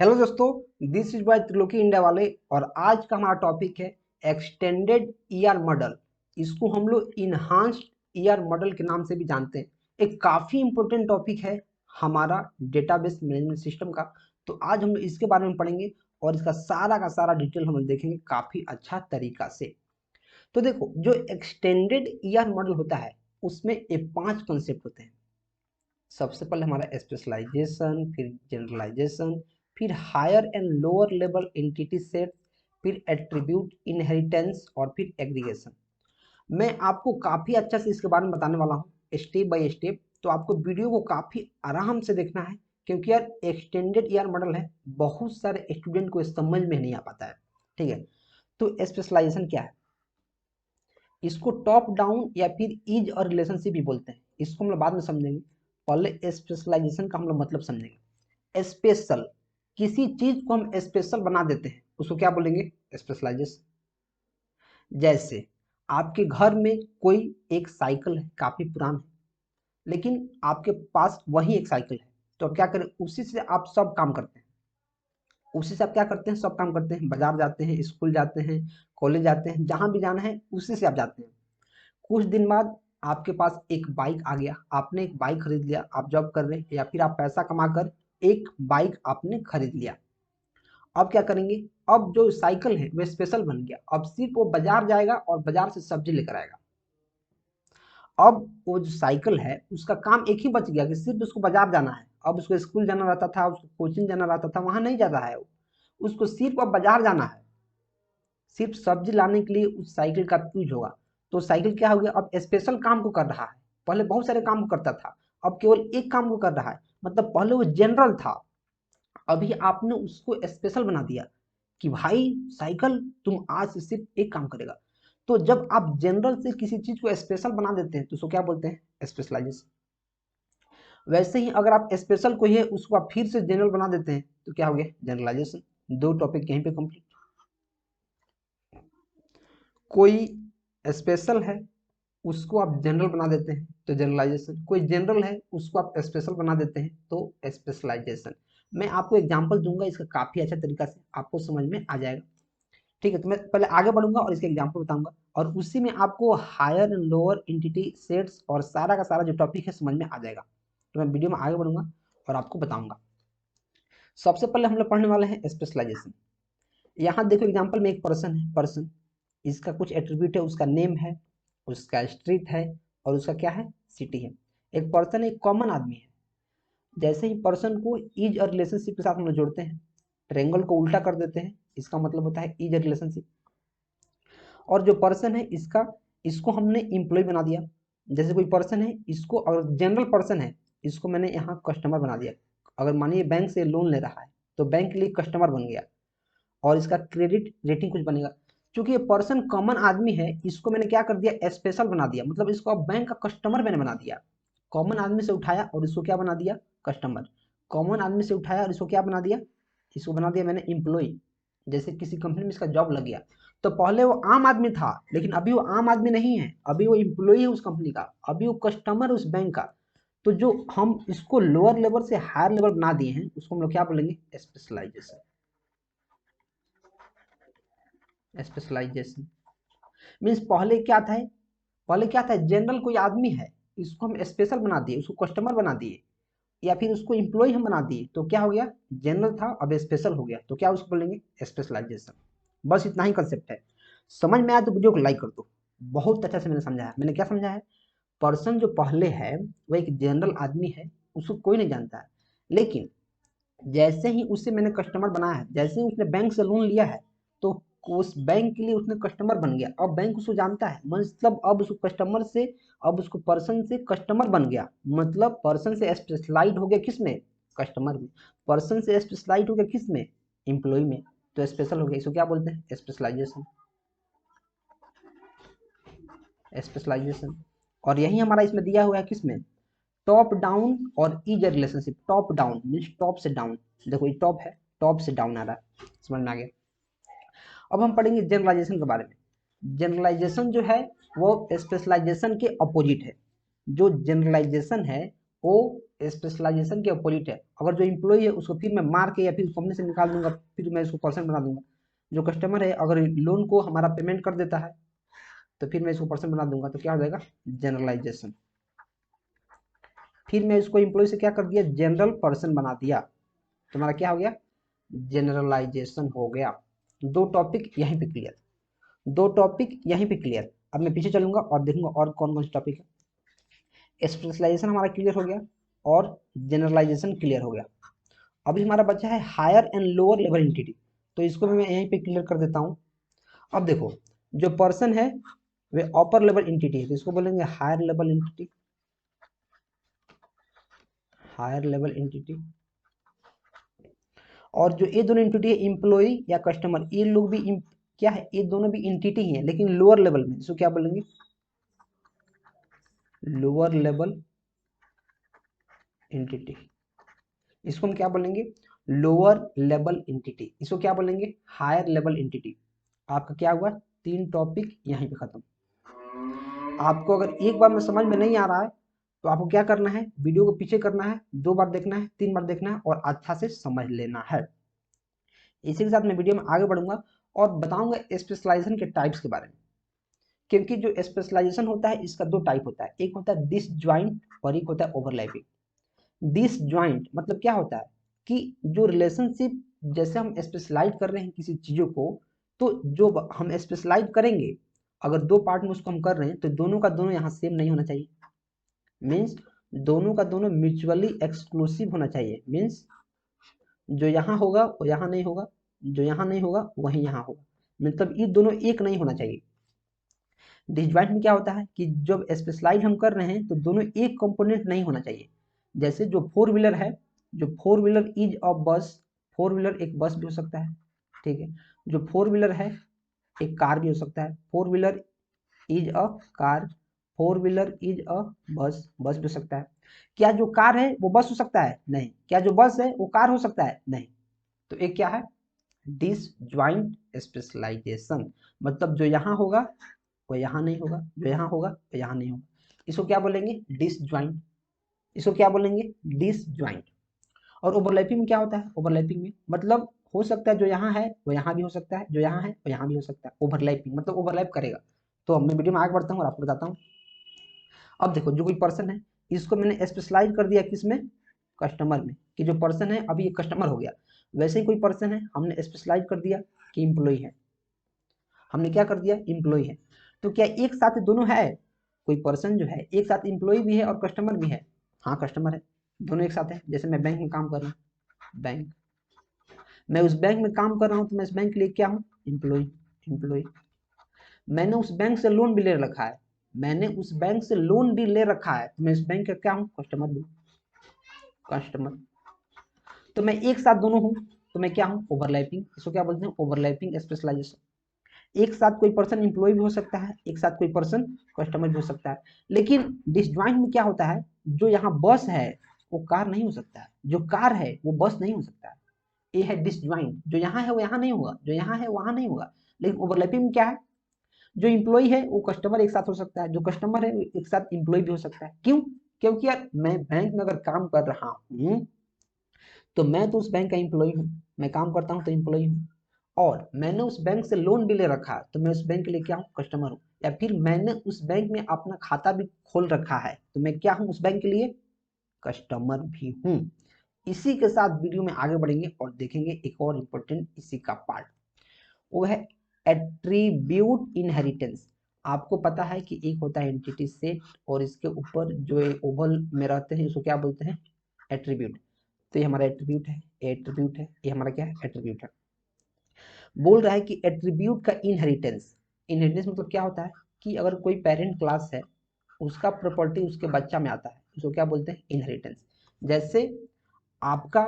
Hello दोस्तों, this is by Triloki India वाले। और आज का हमारा टॉपिक है एक्सटेंडेड ईआर मॉडल। इसको हम लोग इनहांस्ड ईआर मॉडल के नाम से भी जानते हैं। एक काफ़ी इंपॉर्टेंट टॉपिक है हमारा डेटाबेस मैनेजमेंट सिस्टम का। तो आज हम लोग इसके बारे में पढ़ेंगे और इसका सारा का सारा डिटेल हम लोग देखेंगे काफ़ी अच्छा तरीका से। तो देखो, जो एक्सटेंडेड ईआर मॉडल होता है उसमें ये 5 कॉन्सेप्ट होते हैं। सबसे पहले हमारा स्पेशलाइजेशन, फिर जनरलाइजेशन, फिर higher and lower level entity set, फिर एट्रीब्यूट इनहेरिटेंस और फिर एग्रीगेशन। मैं आपको काफ़ी अच्छा से इसके बारे में बताने वाला हूँ स्टेप बाय स्टेप। तो आपको वीडियो को काफ़ी आराम से देखना है, क्योंकि यार एक्सटेंडेड ईआर मॉडल है, बहुत सारे स्टूडेंट को समझ में नहीं आ पाता है। ठीक है, तो स्पेशलाइजेशन क्या है? इसको टॉप डाउन या फिर ईज और रिलेशनशिप भी बोलते हैं। इसको हम लोग बाद में समझेंगे, पहले स्पेशलाइजेशन का हम लोग मतलब समझेंगे। स्पेशल, किसी चीज को हम स्पेशल बना देते हैं उसको क्या बोलेंगे? स्पेशलाइजेशन। जैसे आपके घर में कोई एक साइकिल है, काफी पुराना है, लेकिन आपके पास वही एक साइकिल है, तो अब क्या करें? उसी से आप सब काम करते हैं। उसी से आप क्या करते हैं? सब काम करते हैं। बाजार जाते हैं, स्कूल जाते हैं, कॉलेज जाते हैं, जहां भी जाना है उसी से आप जाते हैं। कुछ दिन बाद आपके पास एक बाइक आ गया, आपने एक बाइक खरीद लिया, आप जॉब कर रहे हैं या फिर आप पैसा कमाकर एक बाइक आपने खरीद लिया। अब क्या करेंगे? अब जो साइकिल है वह स्पेशल बन गया। अब सिर्फ वो बाजार जाएगा और बाजार से सब्जी लेकर आएगा। अब वो जो साइकिल है उसका काम एक ही बच गया कि सिर्फ उसको बाजार जाना है। अब उसको स्कूल जाना रहता था, उसको कोचिंग जाना रहता था, वहां नहीं जा रहा है वो। उसको सिर्फ अब बाजार जाना है, सिर्फ सब्जी लाने के लिए उस साइकिल का यूज होगा। तो साइकिल क्या हो गया? अब स्पेशल काम को कर रहा है। पहले बहुत सारे काम को करता था, अब केवल एक काम को कर रहा है। मतलब पहले वो जनरल था, अभी आपने उसको स्पेशल बना दिया कि भाई साइकिल तुम आज से सिर्फ एक काम करेगा। तो जब आप जनरल से किसी चीज को स्पेशल बना देते हैं तो उसको क्या बोलते हैं? स्पेशलाइजेशन। वैसे ही अगर आप स्पेशल को ही उसको आप फिर से जनरल बना देते हैं तो क्या हो गया? जनरलाइजेशन। दो टॉपिक यहीं पे कंप्लीट। कोई स्पेशल है उसको आप जनरल बना देते हैं तो जनरलाइजेशन। कोई जनरल है उसको आप स्पेशल बना देते हैं तो स्पेशलाइजेशन। मैं आपको एग्जांपल दूंगा, इसका काफी अच्छा तरीका से आपको समझ में आ जाएगा। ठीक है, तो मैं पहले आगे बढ़ूंगा और इसके एग्जांपल बताऊंगा, और उसी में आपको higher and lower entity sets और सारा का सारा जो टॉपिक है समझ में आ जाएगा। तो मैं वीडियो में आगे बढ़ूंगा और आपको बताऊंगा। सबसे पहले हम लोग पढ़ने वाले हैं स्पेशलाइजेशन। यहाँ देखो एग्जाम्पल में एक पर्सन है, पर्सन, इसका कुछ एट्रीब्यूट है, उसका नेम है, उसका स्ट्रीट है और उसका क्या है? सिटी है। एक पर्सन एक कॉमन आदमी है। जैसे ही पर्सन को इज और रिलेशनशिप के साथ हम लोग जोड़ते हैं, ट्रायंगल को उल्टा कर देते हैं, इसका मतलब होता है इज और रिलेशनशिप। और जो पर्सन है इसका, इसको हमने इम्प्लॉय बना दिया। जैसे कोई पर्सन है, इसको अगर जनरल पर्सन है, इसको मैंने यहाँ कस्टमर बना दिया। अगर मानिए बैंक से लोन ले रहा है तो बैंक के लिए कस्टमर बन गया, और इसका क्रेडिट रेटिंग कुछ बनेगा। क्योंकि ये पर्सन कॉमन आदमी है, इसको मैंने क्या कर दिया? स्पेशल बना दिया। मतलब इसको अब बैंक का कस्टमर मैंने बना दिया। कॉमन आदमी से उठाया और इसको क्या बना दिया? कस्टमर। कॉमन आदमी से उठाया और इसको क्या बना दिया? इसको बना दिया मैंने एम्प्लॉय। जैसे किसी कंपनी में इसका जॉब लग गया, तो पहले वो आम आदमी था, लेकिन अभी वो आम आदमी नहीं है, अभी वो एम्प्लॉय है उस कंपनी का, अभी वो कस्टमर उस बैंक का। तो जो हम इसको लोअर लेवल से हायर लेवल बना दिए हैं उसको हम लोग क्या बोलेंगे? स्पेशलाइजेशन। स्पेशलाइजेशन मीन्स पहले क्या था? पहले क्या था? जनरल कोई आदमी है, इसको हम स्पेशल बना दिए, उसको कस्टमर बना दिए, या फिर उसको इम्प्लॉय हम बना दिए, तो क्या हो गया? जनरल था अब स्पेशल हो गया, तो क्या उसको बोलेंगे? स्पेशलाइजेशन। बस इतना ही कंसेप्ट है। समझ में आया तो वीडियो को लाइक कर दो। बहुत अच्छा से मैंने समझाया। मैंने क्या समझा है? पर्सन जो पहले है वह एक जनरल आदमी है, उसको कोई नहीं जानता है, लेकिन जैसे ही उससे मैंने कस्टमर बनाया है, जैसे ही उसने बैंक से लोन लिया है, तो उस बैंक के लिए उसने कस्टमर बन गया। अब बैंक उसको जानता है, मतलब अब उसको कस्टमर से, अब उसको पर्सन से कस्टमर बन गया। मतलब पर्सन से स्पेशलाइज हो गया किस में? कस्टमर में। पर्सन से स्पेशलाइज हो गया किस में? एम्प्लॉय में। तो स्पेशल हो गया, इसको क्या बोलते हैं? स्पेशलाइजेशन। स्पेशलाइजेशन। और यही हमारा इसमें दिया हुआ है किसमें? टॉप डाउन और is relationship. Top down means top से डाउन। देखो ये टॉप है, टॉप से डाउन आ रहा है, समझ में आ गया। अब हम पढ़ेंगे जनरलाइजेशन के बारे में। जनरलाइजेशन जो है वो स्पेशलाइजेशन के अपोजिट है। जो जनरलाइजेशन है वो स्पेशलाइजेशन के अपोजिट है। अगर जो एम्प्लॉय है उसको फिर मैं मार के या फिर कंपनी से निकाल दूंगा, फिर मैं इसको पर्सन बना दूंगा। जो कस्टमर है अगर लोन को हमारा पेमेंट कर देता है तो फिर मैं इसको पर्सन बना दूंगा, तो क्या हो जाएगा जनरलाइजेशन। फिर मैं इसको एम्प्लॉय से क्या कर दिया, जनरल पर्सन बना दिया, तो हमारा क्या हो गया जनरलाइजेशन हो गया। दो टॉपिक यहीं पे क्लियर, दो टॉपिक यहीं पे क्लियर। अब मैं पीछे चलूंगा और देखूंगा और कौन कौन से टॉपिक है। स्पेशलाइजेशन हमारा क्लियर हो गया और जनरलाइजेशन क्लियर हो गया। अभी हमारा बचा है higher and lower level entity, तो इसको भी मैं यहीं पे क्लियर कर देता हूँ। अब देखो जो पर्सन है वे अपर लेवल एंटिटी है, तो इसको बोलेंगे higher level entity, higher level entity. और जो ये दोनों एंटिटी है एम्प्लॉय या कस्टमर, ये लोग भी क्या है, ये दोनों भी एंटिटी ही है लेकिन लोअर लेवल में, इसको क्या बोलेंगे लोअर लेवल एंटिटी। इसको हम क्या बोलेंगे लोअर लेवल एंटिटी, इसको क्या बोलेंगे हायर लेवल एंटिटी। आपका क्या हुआ, तीन टॉपिक यहीं पे खत्म। आपको अगर एक बार में समझ में नहीं आ रहा है तो आपको क्या करना है, वीडियो को पीछे करना है, 2 बार देखना है, 3 बार देखना है और अच्छा से समझ लेना है। इसी के साथ मैं वीडियो में आगे बढ़ूंगा और बताऊंगा स्पेशलाइजेशन के टाइप्स के बारे में। क्योंकि जो स्पेशलाइजेशन होता है इसका दो टाइप होता है, एक होता है डिसजॉइंट और एक होता है ओवरलैपिंग। डिसजॉइंट मतलब क्या होता है कि जो रिलेशनशिप, जैसे हम स्पेशलाइज कर रहे हैं किसी चीजों को, तो जो हम स्पेशलाइज करेंगे अगर दो पार्ट में उसको हम कर रहे हैं तो दोनों का दोनों यहाँ सेम नहीं होना चाहिए। मीन्स दोनों का दोनों म्यूचुअली एक्सक्लूसिव होना चाहिए। मीन्स जो यहाँ होगा वो यहाँ नहीं होगा, जो यहाँ नहीं होगा वही यहाँ होगा, मतलब ये दोनों एक नहीं होना चाहिए। डिसजॉइंट में क्या होता है कि जब स्पेशलाइज हम कर रहे हैं तो दोनों एक कंपोनेंट नहीं होना चाहिए। जैसे जो फोर व्हीलर है, जो फोर व्हीलर इज अ बस, फोर व्हीलर एक बस भी हो सकता है, ठीक है। जो फोर व्हीलर है एक कार भी हो सकता है, four wheeler is a car, four wheeler is a बस, बस भी हो सकता है। क्या जो कार है वो बस हो सकता है, नहीं। क्या जो बस है वो कार हो सकता है, नहीं। तो एक क्या है डिसजॉइंट स्पेशलाइजेशन, मतलब जो यहाँ होगा वो यहाँ नहीं होगा, जो यहाँ होगा वो यहाँ नहीं होगा, इसको क्या बोलेंगे डिसजॉइंट, इसको क्या बोलेंगे डिसजॉइंट। और ओवरलैपिंग में क्या होता है, ओवरलैपिंग में मतलब हो सकता है जो यहाँ है वो यहाँ भी हो सकता है, जो यहाँ है वो यहाँ भी हो सकता है। ओवरलैपिंग मतलब ओवरलैप करेगा। तो अब मैं वीडियो में आगे बढ़ता हूँ और आपको बताता हूँ। अब देखो जो कोई पर्सन है इसको मैंने स्पेशलाइज कर दिया किसमें, कस्टमर में, कि जो पर्सन है अभी ये कस्टमर हो गया। वैसे ही कोई पर्सन है हमने स्पेशलाइज कर दिया कि एम्प्लॉय है, हमने क्या कर दिया एम्प्लॉय है। तो क्या एक साथ दोनों है, कोई पर्सन जो है एक साथ एम्प्लॉय भी है और कस्टमर भी है, हाँ कस्टमर है, दोनों एक साथ है। जैसे मैं बैंक में काम कर रहा हूँ, बैंक, मैं उस बैंक में काम कर रहा हूँ तो मैं इस बैंक के लिए क्या हूँ एम्प्लॉय, एम्प्लॉय। मैंने उस बैंक से लोन भी ले रखा है, मैंने उस बैंक से लोन भी ले रखा है, तो मैं इस बैंक का क्या हूँ कस्टमर भी, कस्टमर। तो मैं एक साथ दोनों हूँ तो मैं क्या हूँ ओवरलैपिंग, इसको क्या बोलते हैं ओवरलैपिंग स्पेशलाइजेशन। एक साथ कोई पर्सन एम्प्लॉय भी हो सकता है, एक साथ कोई पर्सन कस्टमर भी हो सकता है। लेकिन डिसजॉइंट में क्या होता है, जो यहाँ बस है वो कार नहीं हो सकता है, जो कार है वो बस नहीं हो सकता है। ये है डिसजॉइंट, जो यहाँ है वो यहाँ नहीं होगा, जो यहाँ है वहाँ नहीं होगा। लेकिन ओवरलैपिंग में क्या है, जो इम्प्लॉय है वो कस्टमर एक साथ हो सकता है, जो कस्टमर है एक साथ इम्प्लॉय भी हो सकता है। क्यों, क्योंकि यार मैं बैंक में अगर काम कर रहा हूँ तो मैं तो उस बैंक का इम्प्लॉय हूँ, मैं काम करता हूँ तो इम्प्लॉय हूँ। और मैंने उस बैंक से लोन भी ले रखा है तो मैं उस बैंक के लिए क्या हूँ कस्टमर हूँ। या फिर मैंने उस बैंक में अपना खाता भी खोल रखा है तो मैं क्या हूँ उस बैंक के लिए कस्टमर भी हूँ। इसी के साथ वीडियो में आगे बढ़ेंगे और देखेंगे एक और इम्पोर्टेंट इसी का पार्ट, वो है एट्रीब्यूट इनहेरिटेंस। आपको पता है कि एक होता है एंटिटी सेट और इसके ऊपर जो ओवल में रहते हैं इसको क्या बोलते हैं एट्रीब्यूट। तो ये हमारा एट्रीब्यूट है, एट्रीब्यूट है, ये हमारा क्या है एट्रीब्यूट है। बोल रहा है कि एट्रीब्यूट का इनहेरिटेंस, इनहेरिटेंस मतलब क्या होता है कि अगर कोई पेरेंट क्लास है उसका प्रॉपर्टी उसके बच्चा में आता है, उसको क्या बोलते हैं इनहेरिटेंस। जैसे आपका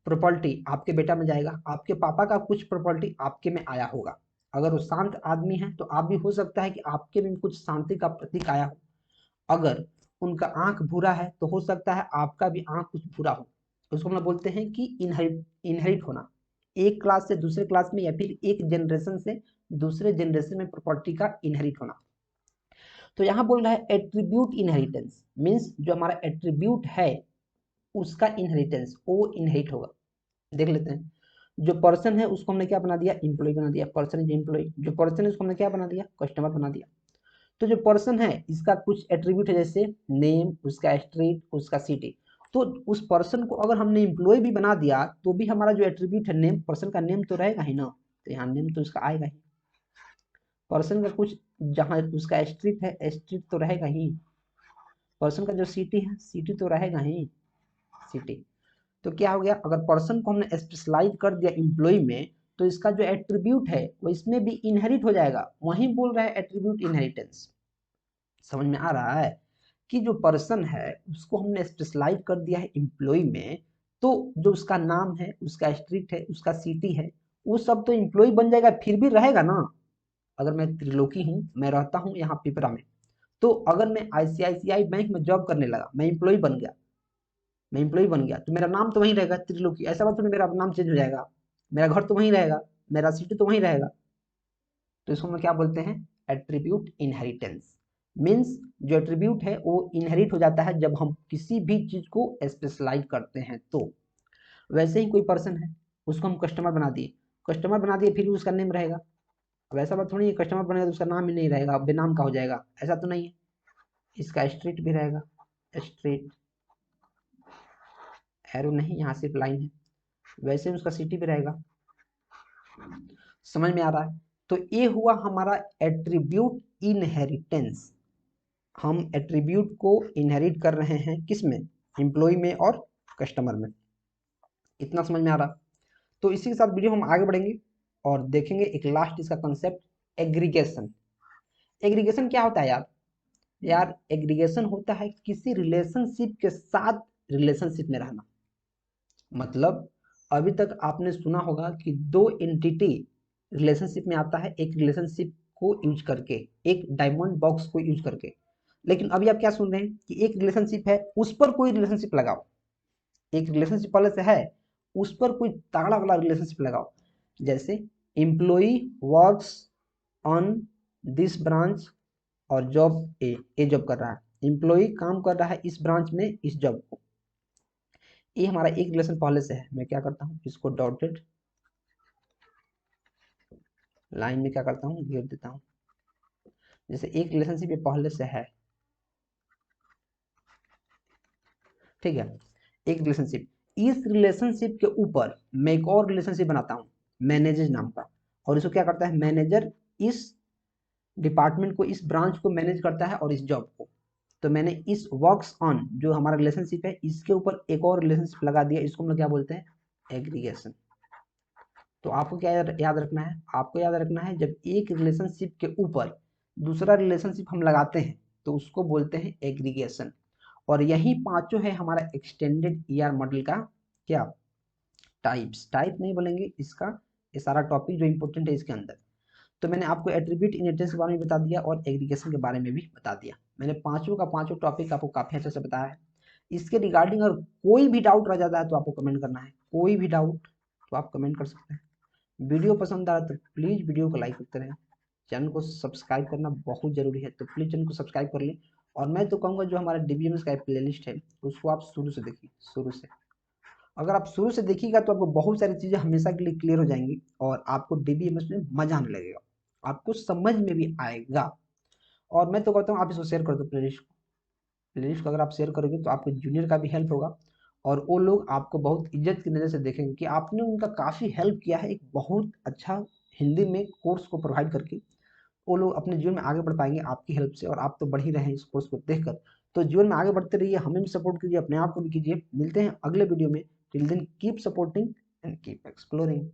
प्रॉपर्टी आपके बेटा में जाएगा, आपके पापा का कुछ प्रॉपर्टी आपके में आया होगा। अगर वो शांत आदमी है तो आप भी हो सकता है कि आपके में कुछ शांति का प्रतीक आया हो। अगर उनका आंख भूरा है तो हो सकता है आपका भी आंख कुछ भूरा हो। उसको हम बोलते हैं कि इनहेरिट होना, एक क्लास से दूसरे क्लास में या फिर एक जनरेशन से दूसरे जनरेशन में प्रॉपर्टी का इनहेरिट होना। तो यहाँ बोल रहा है एट्रीब्यूट इनहेरिटेंस मीन्स जो हमारा एट्रीब्यूट है उसका इनहेरिटेंस, वो इनहेरिट होगा। देख लेते हैं। जो पर्सन है उसको हमने क्या बना दिया, एम्प्लॉय बना दिया, पर्सन इज एम्प्लॉय। जो पर्सन है उसको हमने क्या बना दिया, कस्टमर बना दिया। तो जो पर्सन है इसका कुछ एट्रीब्यूट है, जैसे नेम, उसका स्ट्रीट, उसका सिटी। तो उस पर्सन को अगर हमने एम्प्लॉय भी बना दिया तो भी हमारा जो एट्रीब्यूट है नेम, पर्सन का नेम तो रहेगा ही ना, तो यहाँ नेम तो उसका आएगा ही। पर्सन का कुछ जहाँ उसका स्ट्रीट है, स्ट्रीट तो रहेगा ही। पर्सन का जो सिटी है, सिटी तो रहेगा ही, सिटी। तो क्या हो गया, अगर पर्सन को हमने स्पेशलाइज कर दिया एम्प्लॉय में, तो इसका जो एट्रीब्यूट है वो इसमें भी इनहेरिट हो जाएगा। वहीं बोल रहा है एट्रीब्यूट इनहेरिटेंस। समझ में आ रहा है कि जो पर्सन है उसको हमने स्पेशलाइज कर दिया है एम्प्लॉय में, तो जो उसका नाम है, उसका स्ट्रीट है, उसका सिटी है, वो सब तो एम्प्लॉय बन जाएगा, फिर भी रहेगा ना। अगर मैं त्रिलोकी हूँ, मैं रहता हूँ यहाँ पिपरा में, तो अगर मैं आईसीआईसीआई बैंक में जॉब करने लगा, मैं एम्प्लॉय बन गया, मैं एम्प्लॉय बन गया, तो मेरा नाम तो वहीं रहेगा त्रिलोकी। ऐसा बात तो नहीं मेरा नाम चेंज हो जाएगा, मेरा घर तो वहीं रहेगा, मेरा सिटी तो वहीं रहेगा। तो इसको हम क्या बोलते हैं, एट्रीब्यूट इनहेरिटेंस। मीन्स जो एट्रीब्यूट है वो इनहेरिट हो जाता है जब हम किसी भी चीज को स्पेशलाइज करते हैं। तो वैसे ही कोई पर्सन है, उसको हम कस्टमर बना दिए, कस्टमर बना दिए, फिर भी उसका नेम रहेगा। अब ऐसा बात थोड़ी है कस्टमर बनेगा तो उसका नाम ही नहीं रहेगा, बेनाम का हो जाएगा, ऐसा तो नहीं है। इसका स्ट्रीट भी रहेगा, स्ट्रीट, एरो नहीं, यहाँ सिर्फ लाइन है। वैसे ही उसका सिटी भी रहेगा। समझ में आ रहा है। तो ये हुआ हमारा एट्रीब्यूट इनहेरिटेंस। हम एट्रीब्यूट को इनहेरिट कर रहे हैं किस में, एम्प्लॉय में और कस्टमर में। इतना समझ में आ रहा। तो इसी के साथ वीडियो हम आगे बढ़ेंगे और देखेंगे एक लास्ट इसका कंसेप्ट, एग्रीगेशन। एग्रीगेशन क्या होता है यार, यार एग्रीगेशन होता है किसी रिलेशनशिप के साथ रिलेशनशिप में रहना। मतलब अभी तक आपने सुना होगा कि दो एंटिटी रिलेशनशिप में आता है, एक रिलेशनशिप को यूज करके, एक डायमंड बॉक्स को यूज करके। लेकिन अभी आप क्या सुन रहे हैं कि एक रिलेशनशिप है, उस पर कोई रिलेशनशिप लगाओ। एक रिलेशनशिप पहले से है, उस पर कोई तगड़ा वाला रिलेशनशिप लगाओ। जैसे employee works on this branch और जॉब ए जॉब कर रहा है, एम्प्लॉई काम कर रहा है इस ब्रांच में इस जॉब को। ये हमारा एक रिलेशन पहले से है। मैं क्या करता हूँ, इसको डॉटेड लाइन में क्या करता हूँ, घेर देता हूँ। जैसे एक रिलेशनशिप ये पहले से है, ठीक है, एक रिलेशनशिप। इस रिलेशनशिप के ऊपर मैं एक और रिलेशनशिप बनाता हूँ मैनेजर नाम का, और इसको क्या करता है, मैनेजर इस डिपार्टमेंट को, इस ब्रांच को मैनेज करता है और इस जॉब को। तो मैंने इस वर्क्स ऑन जो हमारा रिलेशनशिप है, इसके ऊपर एक और रिलेशनशिप लगा दिया, इसको हम लोग क्या बोलते हैं, एग्रीगेशन। तो आपको क्या याद रखना है, आपको याद रखना है जब एक रिलेशनशिप के ऊपर दूसरा रिलेशनशिप हम लगाते हैं तो उसको बोलते हैं एग्रीगेशन। और यही पांचों है हमारा एक्सटेंडेड ईआर मॉडल का क्या, टाइप्स। टाइप नहीं बोलेंगे इसका, ये सारा टॉपिक जो इंपॉर्टेंट है इसके अंदर। तो मैंने आपको एट्रीब्यूट इनहेरिटेंस के बारे में बता दिया और एग्रीगेशन के बारे में भी बता दिया। मैंने पांचों का पांचों टॉपिक आपको काफी अच्छे से बताया है। इसके रिगार्डिंग अगर कोई भी डाउट रह जाता है तो आपको कमेंट करना है, कोई भी डाउट तो आप कमेंट कर सकते हैं। वीडियो पसंद आया तो प्लीज वीडियो को लाइक करते रहें। चैनल को सब्सक्राइब करना बहुत जरूरी है, तो प्लीज चैनल को सब्सक्राइब कर लें। और मैं तो कहूँगा जो हमारा डीबीएमएस का प्लेलिस्ट है उसको आप शुरू से देखिए, शुरू से। अगर आप शुरू से देखिएगा तो आपको बहुत सारी चीज़ें हमेशा के लिए क्लियर हो जाएंगी और आपको डीबीएमएस में मजा आने लगेगा, आपको समझ में भी आएगा। और मैं तो कहता हूँ आप इसको शेयर कर दो प्लेलिस्ट को। प्लेलिस्ट को अगर आप शेयर करोगे तो आपको जूनियर का भी हेल्प होगा और वो लोग आपको बहुत इज्जत की नज़र से देखेंगे कि आपने उनका काफ़ी हेल्प किया है, एक बहुत अच्छा हिंदी में कोर्स को प्रोवाइड करके। वो लोग अपने जीवन में आगे बढ़ पाएंगे आपकी हेल्प से, और आप तो बढ़ ही रहे हैं इस कोर्स को देखकर। तो जीवन में आगे बढ़ते रहिए, हमें भी सपोर्ट कीजिए, अपने आप को भी कीजिए। मिलते हैं अगले वीडियो में। Till then keep supporting and keep exploring.